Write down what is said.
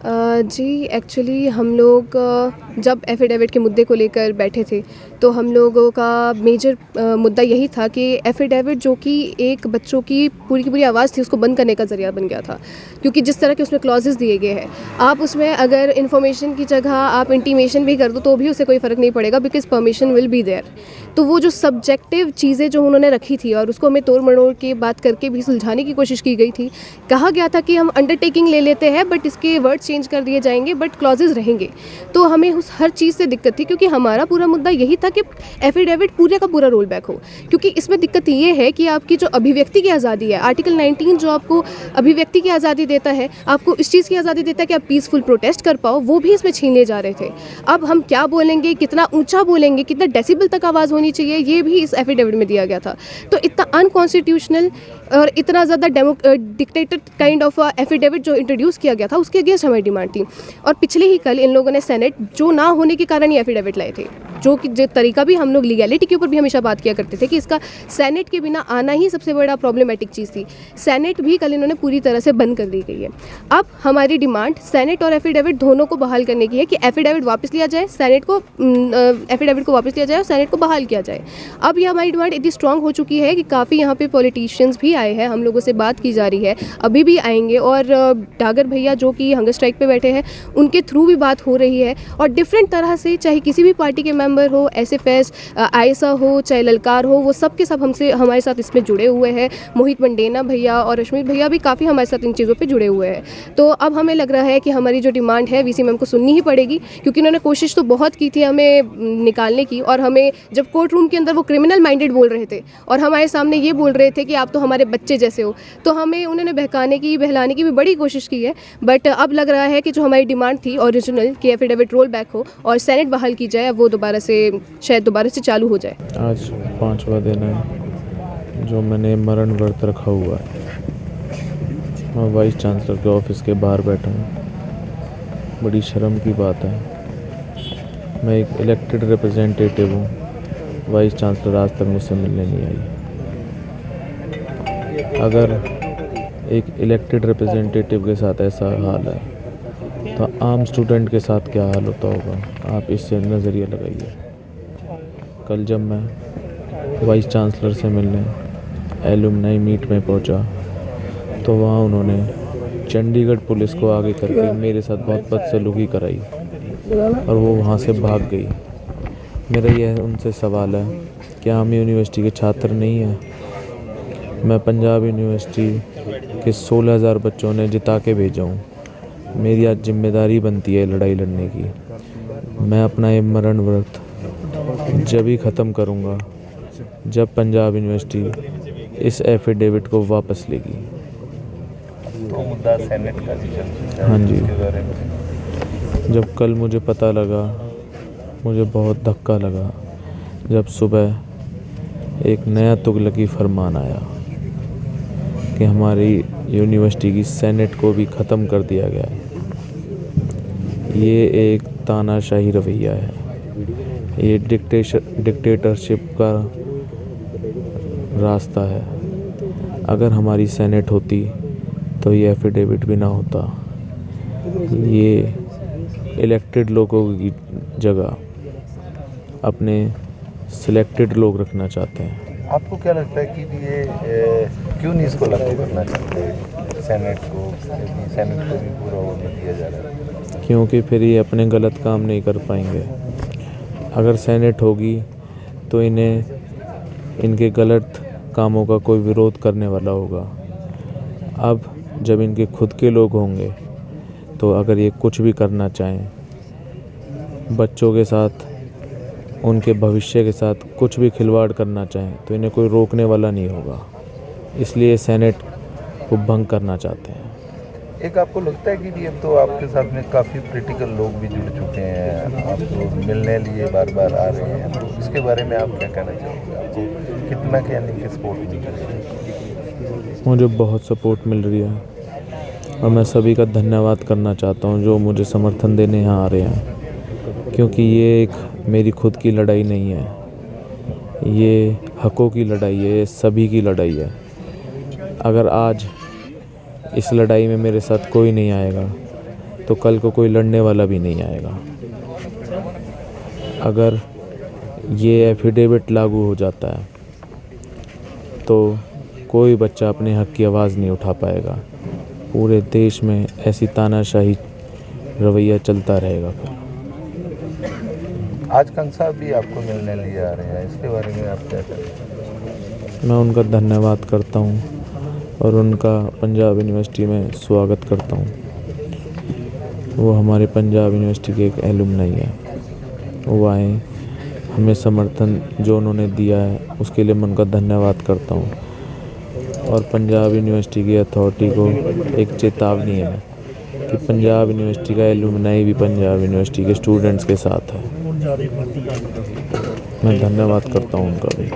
जी actually हम लोग जब एफ़िडेविट के मुद्दे को लेकर बैठे थे तो हम लोगों का मेजर मुद्दा यही था कि एफ़िडेविट जो कि एक बच्चों की पूरी आवाज़ थी उसको बंद करने का ज़रिया बन गया था। क्योंकि जिस तरह के उसमें क्लॉजेज़ दिए गए हैं, आप उसमें अगर इन्फॉर्मेशन की जगह आप इंटीमेशन भी कर दो तो भी उससे कोई फ़र्क नहीं पड़ेगा, because permission will be there. तो वो जो सब्जेक्टिव चीज़ें जो उन्होंने रखी थी और उसको हमें तोड़-मरोड़ के बात करके भी सुलझाने की कोशिश की गई थी। कहा गया था कि हम अंडरटेकिंग ले लेते हैं बट इसके वर्ड चेंज कर दिए जाएंगे बट क्लॉजेज रहेंगे। तो हमें उस हर चीज़ से दिक्कत थी, क्योंकि हमारा पूरा मुद्दा यही था कि एफिडेविट पूरे का पूरा रोल बैक हो। क्योंकि इसमें दिक्कत ये है कि आपकी जो अभिव्यक्ति की आज़ादी है, आर्टिकल 19 जो आपको अभिव्यक्ति की आज़ादी देता है, आपको इस चीज़ की आज़ादी देता है कि आप पीसफुल प्रोटेस्ट कर पाओ, वो भी इसमें छीन लिए जा रहे थे। अब हम क्या बोलेंगे, कितना ऊंचा बोलेंगे, कितना डेसिबल तक आवाज़ होनी चाहिए, ये भी इस एफिडेविट में दिया गया था। तो इतना अनकॉन्स्टिट्यूशनल और इतना ज़्यादा डिक्टेटर काइंड ऑफ एफिडेविट जो इंट्रोड्यूस किया गया था, उसके अगेंस्ट हमारी डिमांड थी। और पिछले ही कल इन लोगों ने सेनेट जो ना होने के कारण ये एफिडेविट लाए थे, जो तरीका भी हम लोग लीगैलिटी के ऊपर भी हमेशा बात किया करते थे कि इसका सेनेट के बिना आना ही सबसे बड़ा प्रॉब्लमेटिक चीज़ थी। सेनेट भी कल इन्होंने पूरी तरह से बंद कर दी गई है। अब हमारी डिमांड सेनेट और एफिडेविट दोनों को बहाल करने की है कि एफिडेविट वापस लिया जाए, एफिडेविट को वापस लिया जाए और सेनेट को बहाल किया जाए। अब ये हमारी डिमांड इतनी स्ट्रांग हो चुकी है कि काफ़ी यहाँ पे पॉलिटिशियंस भी आए हैं, हम लोगों से बात की जा रही है, अभी भी आएंगे। और डागर भैया जो कि हंगर स्ट्राइक पे बैठे हैं, उनके थ्रू भी बात हो रही है। और डिफरेंट तरह से, चाहे किसी भी पार्टी के मेंबर हो, एसएफएस, आयसा हो, चाहे ललकार हो, वो सब के सब हमारे साथ इसमें जुड़े हुए हैं। मोहित मंडेना भैया और अश्मित भैया भी काफ़ी हमारे साथ इन चीज़ों पे जुड़े हुए हैं। तो अब हमें लग रहा है कि हमारी जो डिमांड है वीसी मैम को सुननी ही पड़ेगी, क्योंकि उन्होंने कोशिश तो बहुत की थी हमें निकालने की। और हमें जब कोर्ट रूम के अंदर वो क्रिमिनल माइंडेड बोल रहे थे और हमारे सामने ये बोल रहे थे कि आप तो हमारे बच्चे जैसे हो, तो हमें उन्होंने बहकाने की, बहलाने की भी बड़ी कोशिश की है। बट अब लग रहा है कि जो हमारी डिमांड थी ओरिजिनल कि एफिडेविट रोल बैक हो और सेनेट बहाल की जाए, अब वो दोबारा से चालू हो जाए। आज 5वां दिन है जो मैंने मरण व्रत रखा हुआ है। मैं वाइस चांसलर के ऑफिस के बाहर बैठा हूँ। बड़ी शर्म की बात है, मैं एक इलेक्टेड रिप्रेजेंटेटिव हूँ, वाइस चांसलर आज तक मुझसे मिलने नहीं आई। अगर एक इलेक्टेड रिप्रेजेंटेटिव के साथ ऐसा हाल है तो आम स्टूडेंट के साथ क्या हाल होता होगा, आप इससे नज़रिया लगाइए। कल जब मैं वाइस चांसलर से मिलने एलुमनाई मीट में पहुंचा तो वहाँ उन्होंने चंडीगढ़ पुलिस को आगे करके मेरे साथ बहुत बदसलूकी कराई और वो वहाँ से भाग गई। मेरा यह उनसे सवाल है, क्या हम यूनिवर्सिटी के छात्र नहीं हैं? मैं पंजाब यूनिवर्सिटी के 16,000 बच्चों ने जिता के भेजा हूँ। मेरी आज जिम्मेदारी बनती है लड़ाई लड़ने की। मैं अपना ये मरण व्रत जब ही ख़त्म करूँगा जब पंजाब यूनिवर्सिटी इस एफिडेविट को वापस लेगी। तो मुद्दा सेनेट का भी चल रहा है। हाँ जी, उसके बारे में जब कल मुझे पता लगा, मुझे बहुत धक्का लगा जब सुबह एक नया तुगलकी फरमान आया कि हमारी यूनिवर्सिटी की सेनेट को भी ख़त्म कर दिया गया है। ये एक तानाशाही रवैया है, ये डिक्टेटरशिप का रास्ता है। अगर हमारी सेनेट होती तो ये एफिडेविट भी ना होता। ये इलेक्टेड लोगों की जगह अपने सिलेक्टेड लोग रखना चाहते हैं। आपको क्या लगता है कि ये क्यों नहीं इसको लागू करना चाहते सेनेट को भी पूरा होने दिया जा रहा है? क्योंकि फिर ये अपने गलत काम नहीं कर पाएंगे। अगर सेनेट होगी तो इन्हें इनके गलत कामों का कोई विरोध करने वाला होगा। अब जब इनके खुद के लोग होंगे तो अगर ये कुछ भी करना चाहें, बच्चों के साथ, उनके भविष्य के साथ कुछ भी खिलवाड़ करना चाहें, तो इन्हें कोई रोकने वाला नहीं होगा। इसलिए सेनेट को भंग करना चाहते हैं। एक आपको लगता है कि अब तो आपके साथ में काफ़ी पॉलिटिकल लोग भी जुड़ चुके हैं, आपको मिलने लिए बार बार आ रहे हैं, तो इसके बारे में आप क्या कहना चाहोगे? आपको कितना कहने की सपोर्ट मिल रही है? मुझे बहुत सपोर्ट मिल रही है और मैं सभी का धन्यवाद करना चाहता हूँ जो मुझे समर्थन देने यहाँ आ रहे हैं। क्योंकि ये एक मेरी खुद की लड़ाई नहीं है, ये हकों की लड़ाई है, ये सभी की लड़ाई है। अगर आज इस लड़ाई में मेरे साथ कोई नहीं आएगा तो कल को कोई लड़ने वाला भी नहीं आएगा। अगर ये एफिडेविट लागू हो जाता है तो कोई बच्चा अपने हक की आवाज़ नहीं उठा पाएगा। पूरे देश में ऐसी तानाशाही रवैया चलता रहेगा। आज कंग साहब भी आपको मिलने लिए आ रहे हैं, इसके बारे में आप क्या कहें? मैं उनका धन्यवाद करता हूँ और उनका पंजाब यूनिवर्सिटी में स्वागत करता हूँ। वो हमारे पंजाब यूनिवर्सिटी के एक एलुमनाई है। वो आए, हमें समर्थन जो उन्होंने दिया है उसके लिए मैं उनका धन्यवाद करता हूँ। और पंजाब यूनिवर्सिटी की अथॉरिटी को एक चेतावनी है कि पंजाब यूनिवर्सिटी का एलुमनाई भी पंजाब यूनिवर्सिटी के स्टूडेंट्स के साथ है। मैं धन्यवाद करता हूँ उनका भी।